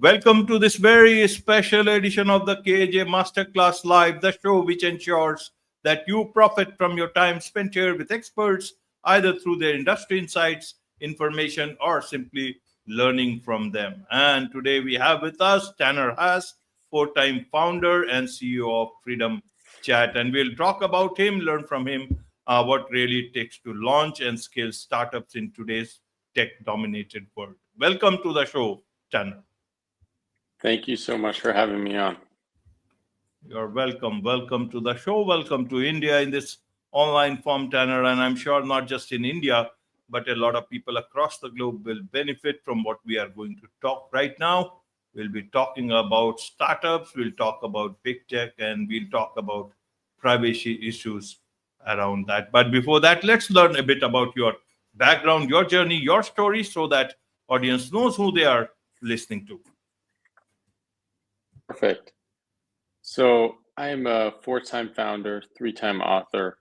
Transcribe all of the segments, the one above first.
Welcome to this very special edition of the KAJ Masterclass Live, the show which ensures that you profit from your time spent here with experts, either through their industry insights, information, or simply learning from them. And today we have with us Tanner Haas, four-time founder and CEO of Freedom Chat. And we'll talk about him, learn from him what really it takes to launch and scale startups in today's tech-dominated world. Welcome to the show, Tanner. Thank you so much for having me on. You're welcome. Welcome to the show. Welcome to India in this online form, Tanner. And I'm sure not just in India, but a lot of people across the globe will benefit from what we are going to talk right now. We'll be talking about startups, we'll talk about big tech, and we'll talk about privacy issues around that. But before that, let's learn a bit about your background, your journey, your story, so that audience knows who they are listening to. Perfect. So I'm a four-time founder, three-time author.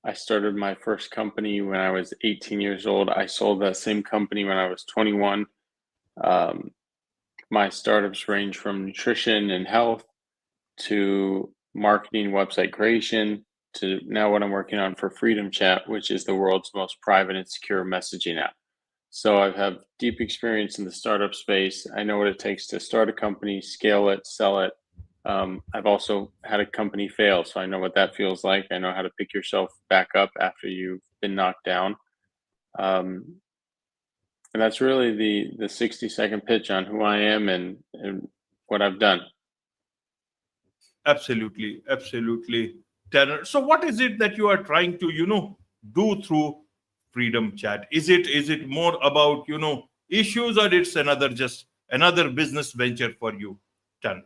I started my first company when I was 18 years old. I sold that same company when I was 21. My startups range from nutrition and health to marketing, website creation, to now what I'm working on for Freedom Chat, which is the world's most private and secure messaging app. So I have deep experience in the startup space. I know what it takes to start a company, scale it, sell it. I've also had a company fail, so I know what that feels like. I know how to pick yourself back up after you've been knocked down. And that's really the 60-second pitch on who I am and what I've done. Absolutely, absolutely, Tanner. So what is it that you are trying to, do through Freedom Chat? Is it more about, issues, or it's another business venture for you, Tanner?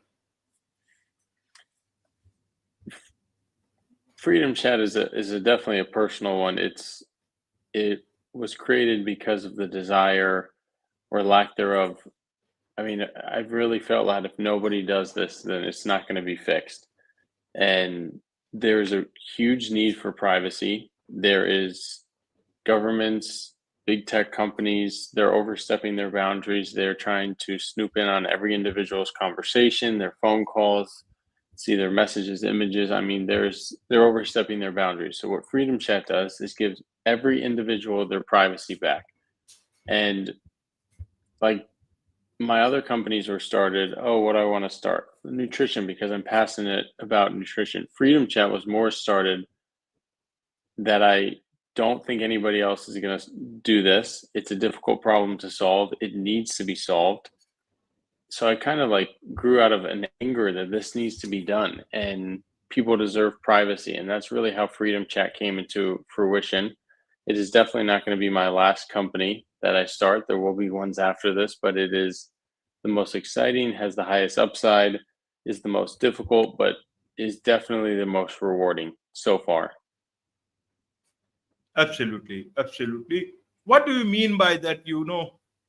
Freedom Chat is definitely a personal one. It was created because of the desire or lack thereof. I mean, I've really felt that if nobody does this, then it's not going to be fixed. And there's a huge need for privacy. There is governments, big tech companies, they're overstepping their boundaries. They're trying to snoop in on every individual's conversation, their phone calls, see their messages, images. I mean, they're overstepping their boundaries. So what Freedom Chat does is gives every individual their privacy back. And like my other companies were started, what do I want to start? Nutrition, because I'm passionate about nutrition. Freedom Chat was more started that I don't think anybody else is going to do this. It's a difficult problem to solve. It needs to be solved. So I kind of grew out of an anger that this needs to be done and people deserve privacy. And that's really how Freedom Chat came into fruition. It is definitely not going to be my last company that I start. There will be ones after this, but it is the most exciting, has the highest upside, is the most difficult, but is definitely the most rewarding so far. Absolutely, absolutely. What do you mean by that?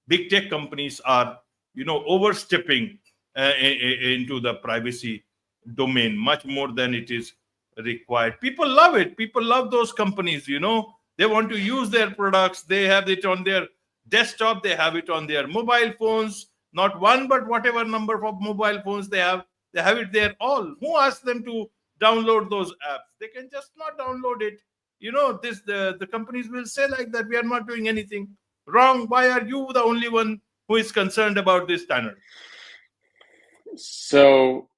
Big tech companies are, overstepping into the privacy domain much more than it is required. People love it. People love those companies. They want to use their products. They have it on their desktop. They have it on their mobile phones. Not one, but whatever number of mobile phones they have it there all. Who asked them to download those apps? They can just not download it. The companies will say like that, we are not doing anything wrong. Why are you the only one who is concerned about this, Tanner? So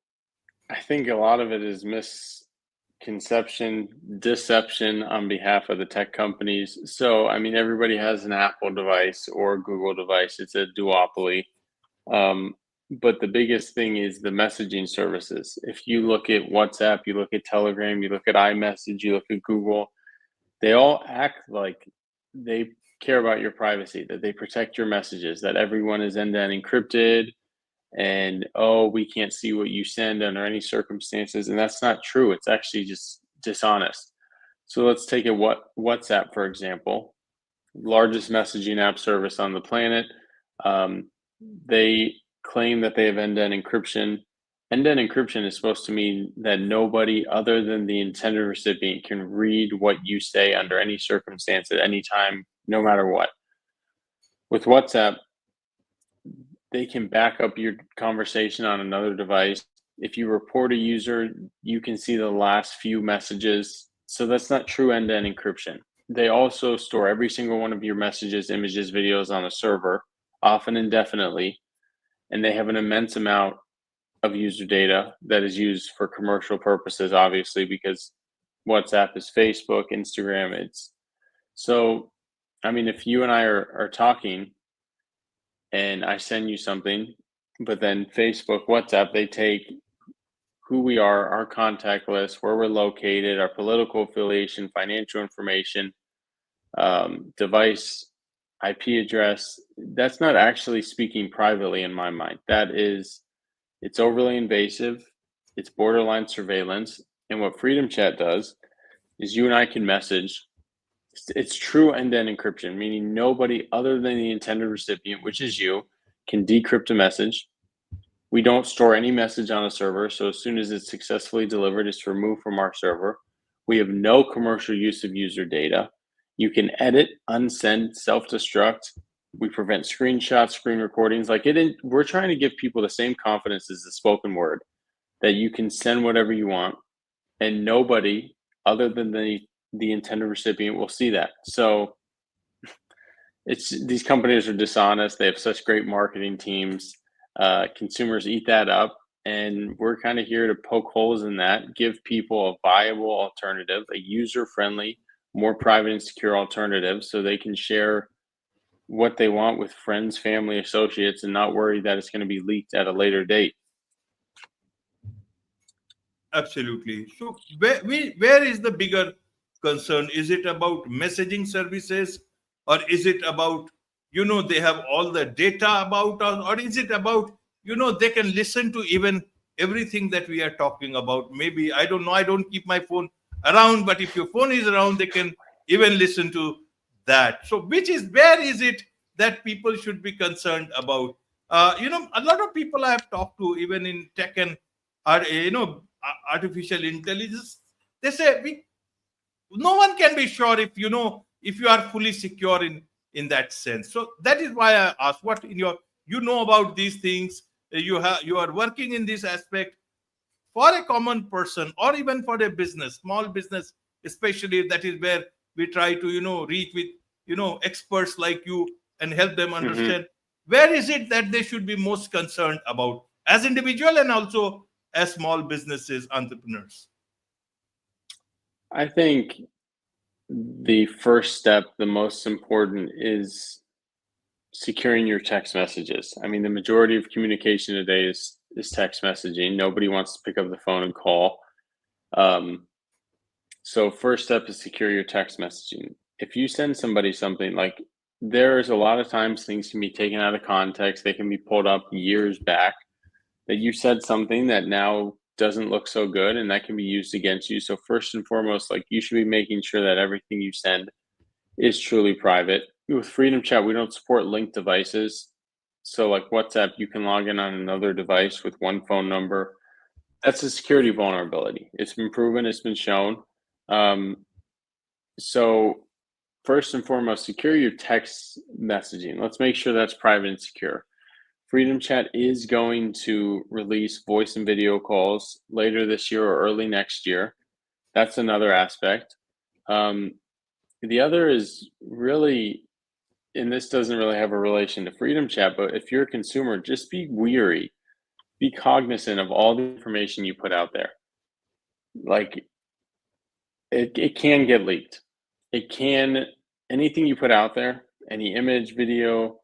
I think a lot of it is misconception, deception on behalf of the tech companies. So, I mean, everybody has an Apple device or a Google device. It's a duopoly. But the biggest thing is the messaging services. If you look at WhatsApp, you look at Telegram, you look at iMessage, you look at Google, they all act like they care about your privacy, that they protect your messages, that everyone is end-to-end encrypted, and we can't see what you send under any circumstances. And that's not true. It's actually just dishonest. So let's take WhatsApp, for example, largest messaging app service on the planet. They claim that they have end-to-end encryption. End-to-end encryption is supposed to mean that nobody other than the intended recipient can read what you say under any circumstance at any time, no matter what. With WhatsApp, they can back up your conversation on another device. If you report a user, you can see the last few messages. So that's not true end-to-end encryption. They also store every single one of your messages, images, videos on a server, often indefinitely, and they have an immense amount of user data that is used for commercial purposes, obviously, because WhatsApp is Facebook, Instagram, it's so, I mean, if you and I are talking and I send you something, but then Facebook, WhatsApp, they take who we are, our contact list, where we're located, our political affiliation, financial information, device, IP address. That's not actually speaking privately in my mind. It's overly invasive. It's borderline surveillance. And what Freedom Chat does is you and I can message. It's true end-to-end encryption, meaning nobody other than the intended recipient, which is you, can decrypt a message. We don't store any message on a server, so as soon as it's successfully delivered, it's removed from our server. We have no commercial use of user data. You can edit, unsend, self-destruct. We prevent screenshots, screen recordings. We're trying to give people the same confidence as the spoken word, that you can send whatever you want, and nobody other than the intended recipient will see that. So these companies are dishonest. They have such great marketing teams. Consumers eat that up, and we're kind of here to poke holes in that, give people a viable alternative, a user-friendly, more private and secure alternative, so they can share what they want with friends, family, associates, and not worry that it's going to be leaked at a later date. Absolutely. So where is the bigger concern? Is it about messaging services, or is it about, they have all the data about us, or is it about, they can listen to even everything that we are talking about? Maybe, I don't know, I don't keep my phone around, but if your phone is around, they can even listen to that. So where is it that people should be concerned about? A lot of people I have talked to, even in tech and artificial intelligence, they say no one can be sure if you are fully secure in that sense. So that is why I asked, what in your about these things, you are working in this aspect. For a common person, or even for a business, small business especially, that is where we try to reach with experts like you and help them understand where is it that they should be most concerned about as individual and also as small businesses, entrepreneurs. I think the first step, the most important, is securing your text messages. I mean, the majority of communication today is text messaging. Nobody wants to pick up the phone and call. So first step is secure your text messaging. If you send somebody something, like, there's a lot of times things can be taken out of context. They can be pulled up years back that you said something that now doesn't look so good, and that can be used against you. So first and foremost, like, you should be making sure that everything you send is truly private. With Freedom Chat, we don't support linked devices. So like WhatsApp, you can log in on another device with one phone number. That's a security vulnerability. It's been proven, it's been shown. So first and foremost, secure your text messaging. Let's make sure that's private and secure. Freedom Chat is going to release voice and video calls later this year or early next year. That's another aspect. The other is really, and this doesn't really have a relation to Freedom Chat, but if you're a consumer, just be weary, be cognizant of all the information you put out there. Like, it can get leaked. Anything you put out there, any image, video,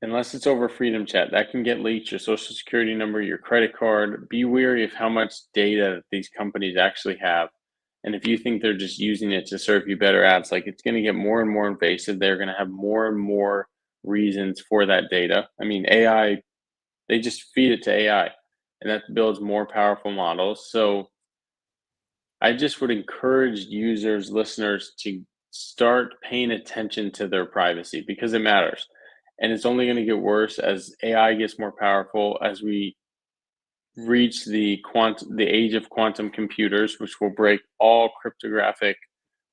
unless it's over Freedom Chat, that can get leaked. Your social security number, your credit card. Be wary of how much data these companies actually have. And if you think they're just using it to serve you better ads, like, it's going to get more and more invasive. They're going to have more and more reasons for that data. I mean, AI, they just feed it to AI, and that builds more powerful models. So I just would encourage users, listeners, to start paying attention to their privacy, because it matters. And it's only going to get worse as AI gets more powerful, as we reach the age of quantum computers, which will break all cryptographic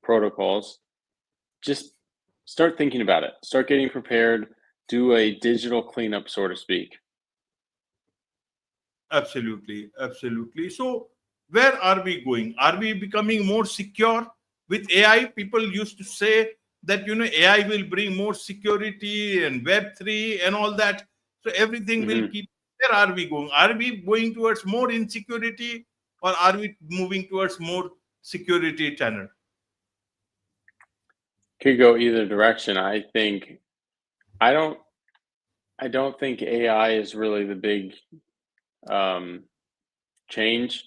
protocols. Just start thinking about it. Start getting prepared. do a digital cleanup, so to speak. Absolutely, absolutely. So, where are we going? Are we becoming more secure with AI? People used to say that AI will bring more security and Web3 and all that. So everything will Hmm. keep. Where are we going? Are we going towards more insecurity, or are we moving towards more security, Tanner? Could go either direction. I don't I don't think AI is really the big um, change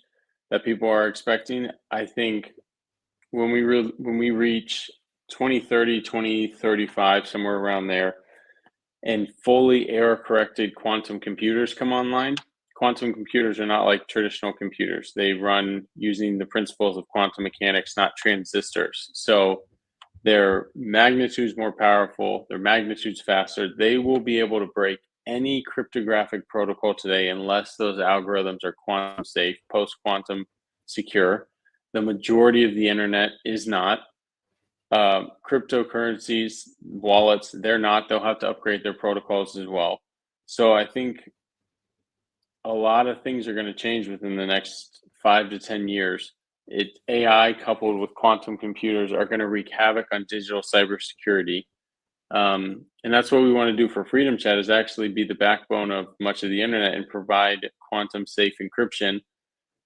that people are expecting. I think when we reach 2030, 2035, somewhere around there, and fully error corrected quantum computers come online. Quantum computers are not like traditional computers. They run using the principles of quantum mechanics, not transistors. So their magnitude's more powerful, their magnitude's faster. They will be able to break any cryptographic protocol today unless those algorithms are quantum safe, post quantum secure. The majority of the internet is not. Cryptocurrencies, wallets, they're not. They'll have to upgrade their protocols as well. So I think a lot of things are going to change within the next 5 to 10 years. AI coupled with quantum computers are going to wreak havoc on digital cybersecurity. And that's what we want to do for Freedom Chat is actually be the backbone of much of the internet and provide quantum safe encryption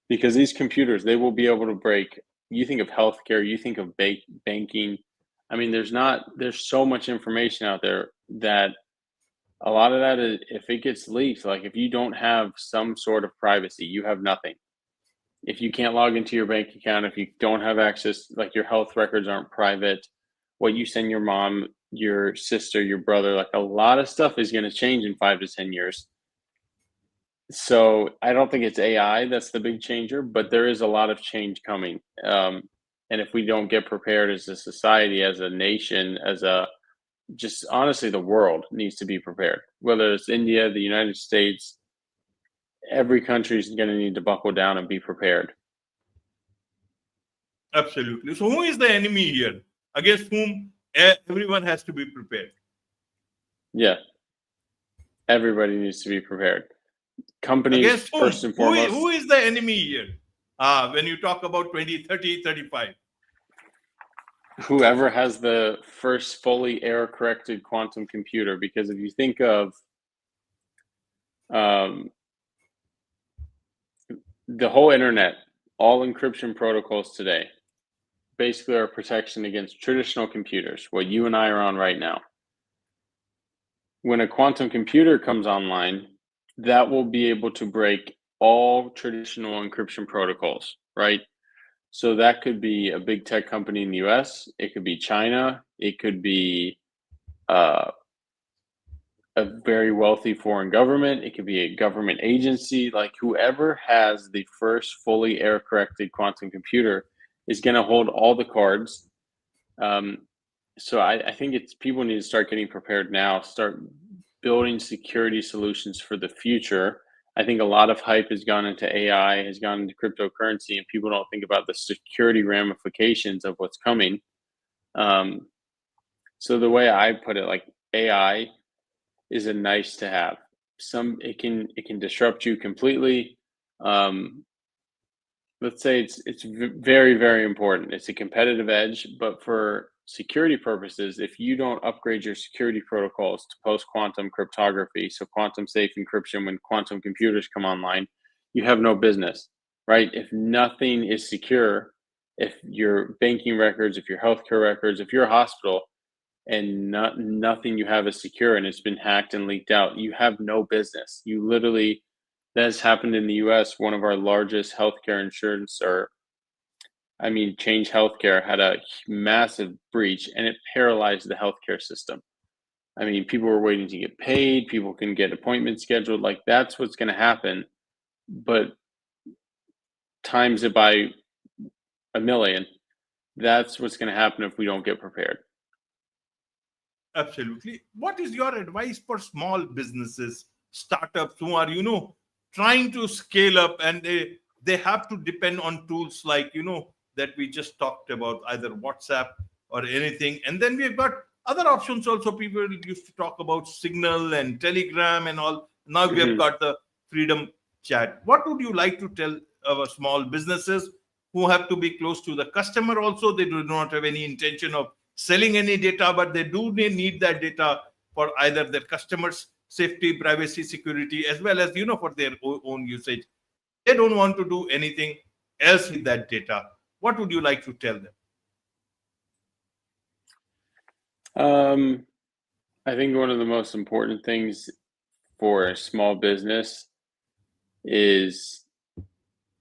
because these computers, they will be able to break. You think of healthcare, you think of banking. I mean, there's so much information out there that a lot of that is if it gets leaked, like if you don't have some sort of privacy, you have nothing. If you can't log into your bank account, if you don't have access, like your health records aren't private, what you send your mom, your sister, your brother, like a lot of stuff is going to change in 5 to 10 years. So I don't think it's AI that's the big changer, but there is a lot of change coming. And if we don't get prepared as a society, as a nation, as a just honestly, the world needs to be prepared. Whether it's India, the United States, every country is going to need to buckle down and be prepared. Absolutely. So, who is the enemy here against whom everyone has to be prepared? Yeah, everybody needs to be prepared. Companies, Against first whom? and Who foremost, is the enemy here? When you talk about 20, 30, 35. whoever has the first fully error corrected quantum computer. Because if you think of um, the whole internet, all encryption protocols today basically are protection against traditional computers, what you and I are on right now. When a quantum computer comes online, that will be able to break all traditional encryption protocols, right? So that could be a big tech company in the US, it could be China, it could be uh, a very wealthy foreign government, it could be a government agency, like whoever has the first fully error corrected quantum computer is going to hold all the cards. Um, so I think it's people need to start getting prepared now, start building security solutions for the future. I think a lot of hype has gone into AI, has gone into cryptocurrency, and people don't think about the security ramifications of what's coming. Um, so the way I put it, like AI is a nice to have. It can disrupt you completely. Um, let's say it's very very important. It's a competitive edge, but for security purposes, if you don't upgrade your security protocols to post quantum cryptography, so quantum safe encryption when quantum computers come online, you have no business, right? If nothing is secure, if your banking records, if your healthcare records, if you're a hospital and nothing you have is secure and it's been hacked and leaked out, you have no business. You literally, that has happened in the US. One of our largest healthcare insurance, or I mean, Change Healthcare had a massive breach and it paralyzed the healthcare system. I mean, people were waiting to get paid, people can get appointments scheduled. Like, that's what's going to happen. But times it by a million, that's what's going to happen if we don't get prepared. Absolutely. What is your advice for small businesses, startups who are, trying to scale up, and they have to depend on tools like, that we just talked about, either WhatsApp or anything. And then we've got Other options also, people used to talk about Signal and Telegram and all. Now we have got the Freedom Chat. What would you like to tell our small businesses who have to be close to the customer also? They do not have any intention of selling any data, but they do need that data for either their customers' safety, privacy, security, as well as, for their own usage. They don't want to do anything else with that data. What would you like to tell them? I think one of the most important things for a small business is,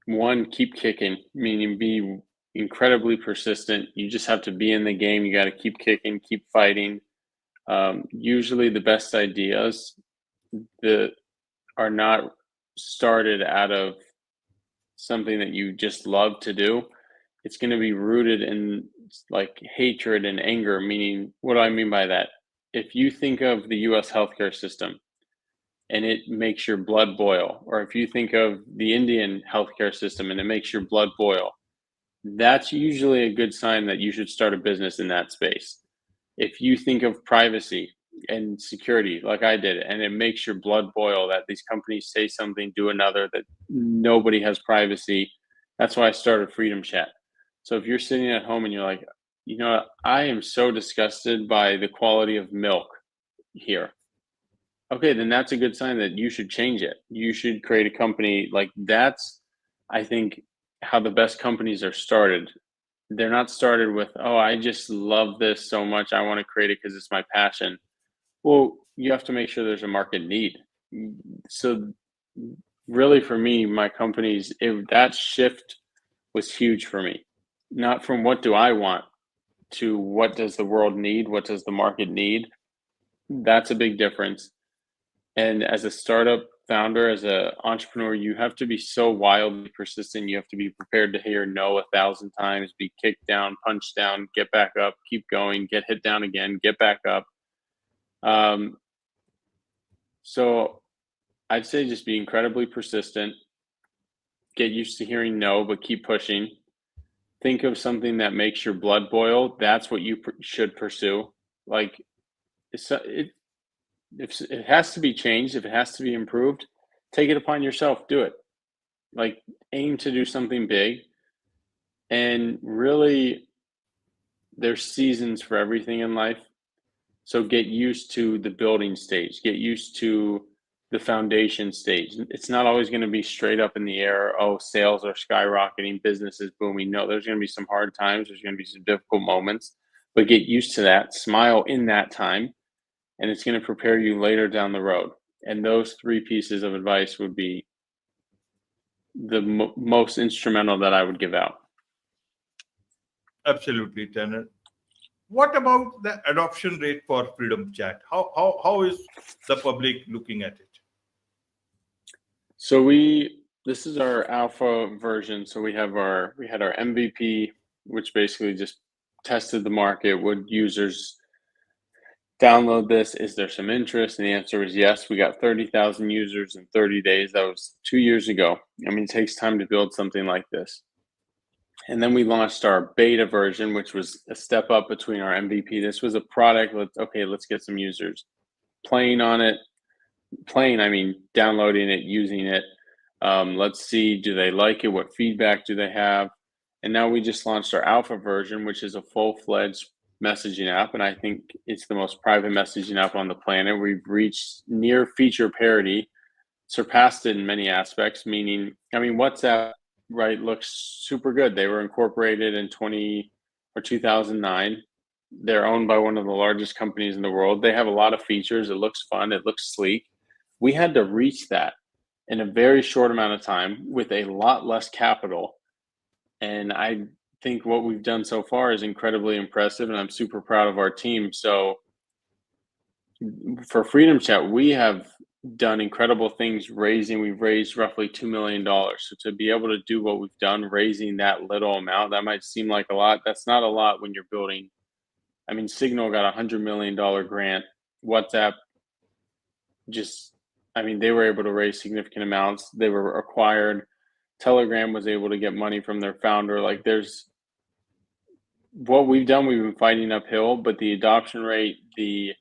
one, keep kicking, meaning be incredibly persistent. You just have to be in the game. You got to keep kicking, keep fighting. Usually the best ideas that are not started out of something that you just love to do. It's going to be rooted in like hatred and anger, meaning, what do I mean by that? If you think of the US healthcare system and it makes your blood boil, or if you think of the Indian healthcare system and it makes your blood boil, that's usually a good sign that you should start a business in that space. If you think of privacy and security like I did, and it makes your blood boil that these companies say something, do another, that nobody has privacy, that's why I started Freedom Chat. So if you're sitting at home and you're like, I am so disgusted by the quality of milk here. Okay, then that's a good sign that you should change it. You should create a company. Like, that's, I think, how the best companies are started. They're not started with, oh, I just love this so much, I want to create it because it's my passion. Well, you have to make sure there's a market need. So really, for me, my companies, that shift was huge for me. Not from what do I want to what does the world need, what does the market need. That's a big difference. And as a startup founder, as an entrepreneur, you have to be so wildly persistent. You have to be prepared to hear no 1,000 times, be kicked down, punched down, get back up, keep going, get hit down again, get back up. So I'd say just be incredibly persistent, get used to hearing no, but keep pushing. Think of something that makes your blood boil. That's what you should pursue. Like, if it has to be changed, if it has to be improved, take it upon yourself, do it. Like, aim to do something big. And really, there's seasons for everything in life. So get used to the building stage, get used to the foundation stage. It's not always going to be straight up in the air. Oh, sales are skyrocketing, business is booming. No, there's going to be some hard times. There's going to be some difficult moments, but get used to that, smile in that time, and it's going to prepare you later down the road. And those three pieces of advice would be the most instrumental that I would give out. Absolutely, Tanner. What about the adoption rate for Freedom Chat? How is the public looking at it? So this is our alpha version. So we had our MVP, which basically just tested the market. Would users download this? Is there some interest? And the answer was yes. We got 30,000 users in 30 days. That was 2 years ago. I mean, it takes time to build something like this. And then we launched our beta version, which was a step up between our MVP. This was a product. Let's get some users playing on it. Playing, I mean, downloading it, using it. Let's see, do they like it? What feedback do they have? And now we just launched our alpha version, which is a full-fledged messaging app. And I think it's the most private messaging app on the planet. We've reached near feature parity, surpassed it in many aspects, meaning, I mean, WhatsApp, right, looks super good. They were incorporated in 2009. They're owned by one of the largest companies in the world. They have a lot of features. It looks fun. It looks sleek. We had to reach that in a very short amount of time with a lot less capital. And I think what we've done so far is incredibly impressive, and I'm super proud of our team. So for Freedom Chat, we have done incredible things. We've raised roughly $2 million. So to be able to do what we've done, raising that little amount, that might seem like a lot. That's not a lot when you're building. I mean, Signal got a $100 million grant. WhatsApp they were able to raise significant amounts. They were acquired. Telegram was able to get money from their founder. Like, what we've done, we've been fighting uphill, but the adoption rate, the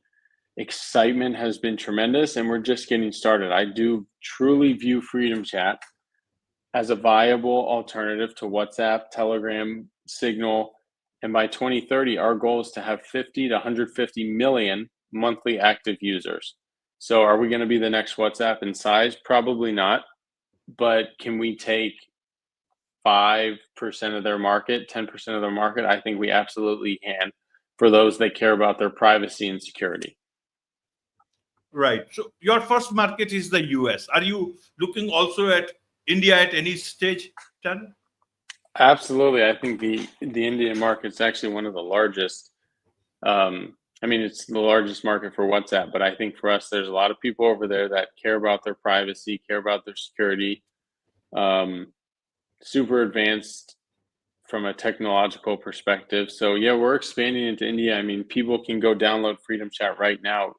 excitement has been tremendous, and we're just getting started. I do truly view Freedom Chat as a viable alternative to WhatsApp, Telegram, Signal, and by 2030, our goal is to have 50 to 150 million monthly active users. So are we going to be the next WhatsApp in size? Probably not. But can we take 5% of their market, 10% of their market? I think we absolutely can, for those that care about their privacy and security. Right. So your first market is the US. Are you looking also at India at any stage, Tanner? Absolutely. I think the Indian market is actually one of the largest. I mean, it's the largest market for WhatsApp, but I think for us, there's a lot of people over there that care about their privacy, care about their security, super advanced from a technological perspective. So yeah, we're expanding into India. I mean, people can go download Freedom Chat right now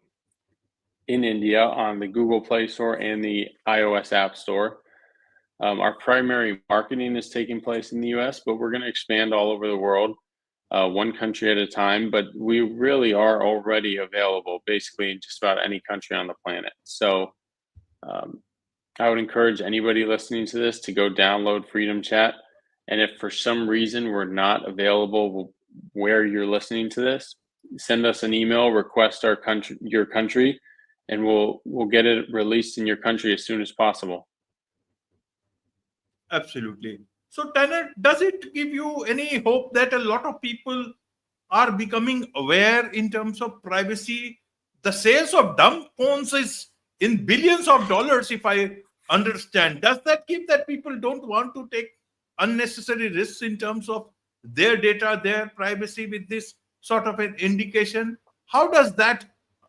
in India on the Google Play Store and the iOS App Store. Our primary marketing is taking place in the US, but we're going to expand all over the world, one country at a time. But we really are already available basically in just about any country on the planet. So I would encourage anybody listening to this to go download Freedom Chat. And if for some reason we're not available where you're listening to this, send us an email, request your country, and we'll get it released in your country as soon as possible. Absolutely. So, Tanner, does it give you any hope that a lot of people are becoming aware in terms of privacy? The sales of dumb phones is in billions of dollars, if I understand. Does that give that people don't want to take unnecessary risks in terms of their data, their privacy with this sort of an indication? How does that,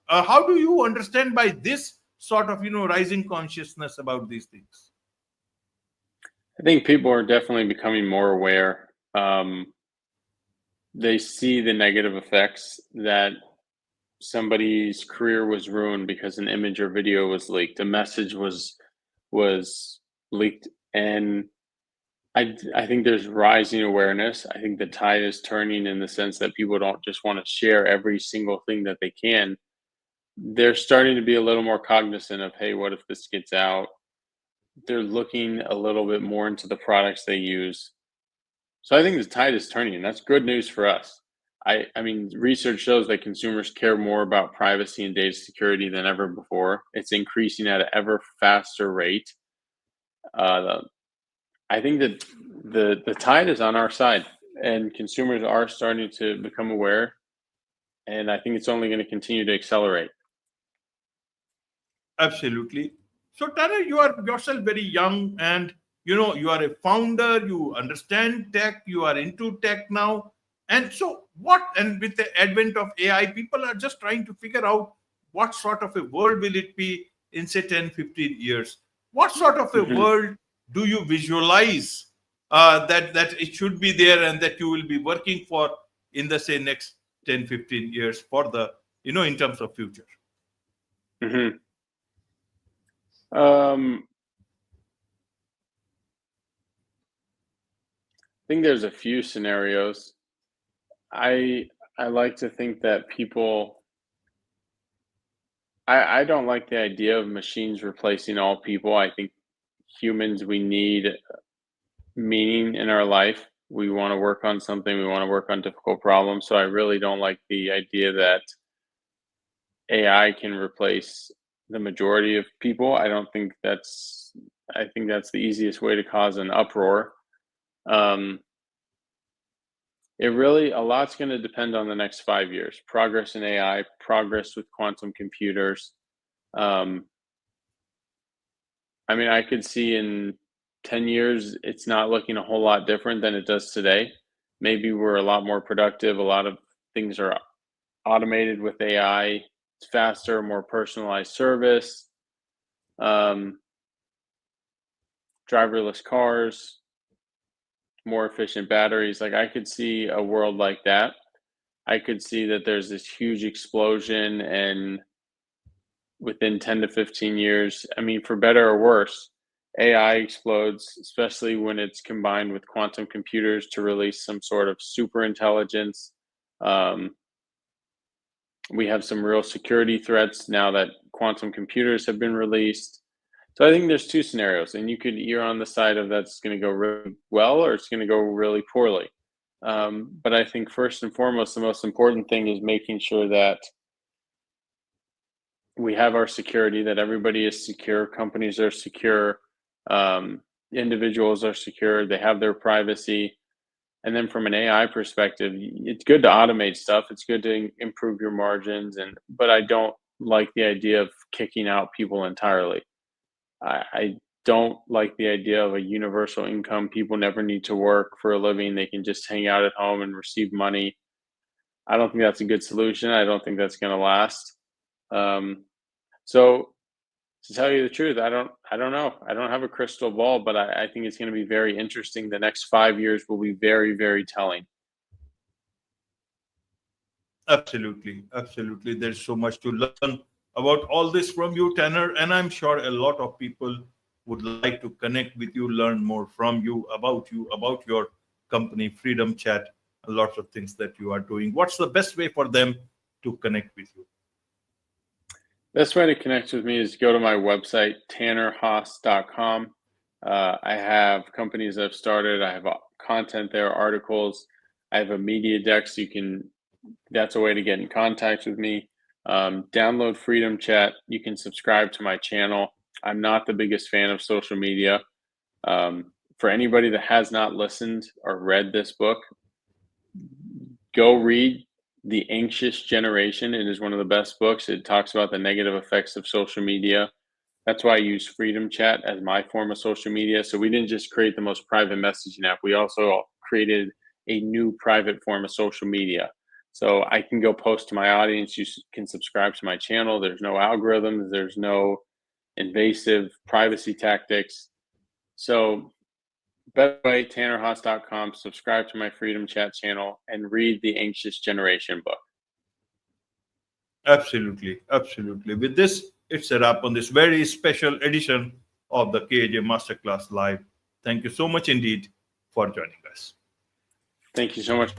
how do you understand by this sort of, rising consciousness about these things? I think people are definitely becoming more aware. They see the negative effects that somebody's career was ruined because an image or video was leaked, a message was leaked, and I think there's rising awareness. I think the tide is turning in the sense that people don't just want to share every single thing that they can. They're starting to be a little more cognizant of, hey, what if this gets out? They're looking a little bit more into the products they use. So I think the tide is turning, and that's good news for us. I mean, research shows that consumers care more about privacy and data security than ever before. It's increasing at an ever faster rate. I think that the tide is on our side, and consumers are starting to become aware, and I think it's only going to continue to accelerate. Absolutely. So, Tanner, you are yourself very young and you are a founder, you understand tech, you are into tech now. And so, and with the advent of AI, people are just trying to figure out what sort of a world will it be in, say, 10, 15 years. What sort of a Mhm. world do you visualize that it should be there and that you will be working for in the, say, next 10, 15 years for the, in terms of future? Mhm. I think there's a few scenarios. I I like to think that people. I don't like the idea of machines replacing all people. I think humans, we need meaning in our life. We want to work on something. We want to work on difficult problems. So I really don't like the idea that AI can replace the majority of people. I don't think that's. I think that's the easiest way to cause an uproar. Um, It really, a lot's going to depend on the next 5 years. Progress in AI, progress with quantum computers. Um, I mean, I could see in 10 years, it's not looking a whole lot different than it does today. Maybe we're a lot more productive. A lot of things are automated with AI. It's faster, more personalized service, um, driverless cars, more efficient batteries. Like I could see a world like that. I could see that there's this huge explosion and within 10 to 15 years, I mean, for better or worse, AI explodes, especially when it's combined with quantum computers to release some sort of super intelligence. We have some real security threats now that quantum computers have been released. So I think there's two scenarios, and you're on the side of that's going to go really well or it's going to go really poorly. But I think first and foremost, the most important thing is making sure that we have our security, that everybody is secure, companies are secure, individuals are secure, they have their privacy. And then from an AI perspective, it's good to automate stuff. It's good to improve your margins, but I don't like the idea of kicking out people entirely. I don't like the idea of a universal income. People never need to work for a living. They can just hang out at home and receive money. I don't think that's a good solution. I don't think that's going to last. So to tell you the truth, I don't know. I don't have a crystal ball, but I think it's going to be very interesting. The next 5 years will be very, very telling. Absolutely. Absolutely. There's so much to learn about all this from you, Tanner. And I'm sure a lot of people would like to connect with you, learn more from you, about your company, Freedom Chat, lots of things that you are doing. What's the best way for them to connect with you? Best way to connect with me is go to my website, tannerhaas.com. I have companies that I've started. I have content there, articles. I have a media deck, so that's a way to get in contact with me. Download Freedom Chat. You can subscribe to my channel. I'm not the biggest fan of social media. For anybody that has not listened or read this book, go read The Anxious Generation. It is one of the best books. It talks about the negative effects of social media. That's why I use Freedom Chat as my form of social media. So we didn't just create the most private messaging app. We also created a new private form of social media. So I can go post to my audience. You can subscribe to my channel. There's no algorithms. There's no invasive privacy tactics. So best way, tannerhaas.com, subscribe to my Freedom Chat channel, and read The Anxious Generation book. Absolutely. Absolutely. With this, it's a wrap on this very special edition of the KAJ Masterclass Live. Thank you so much indeed for joining us. Thank you so much.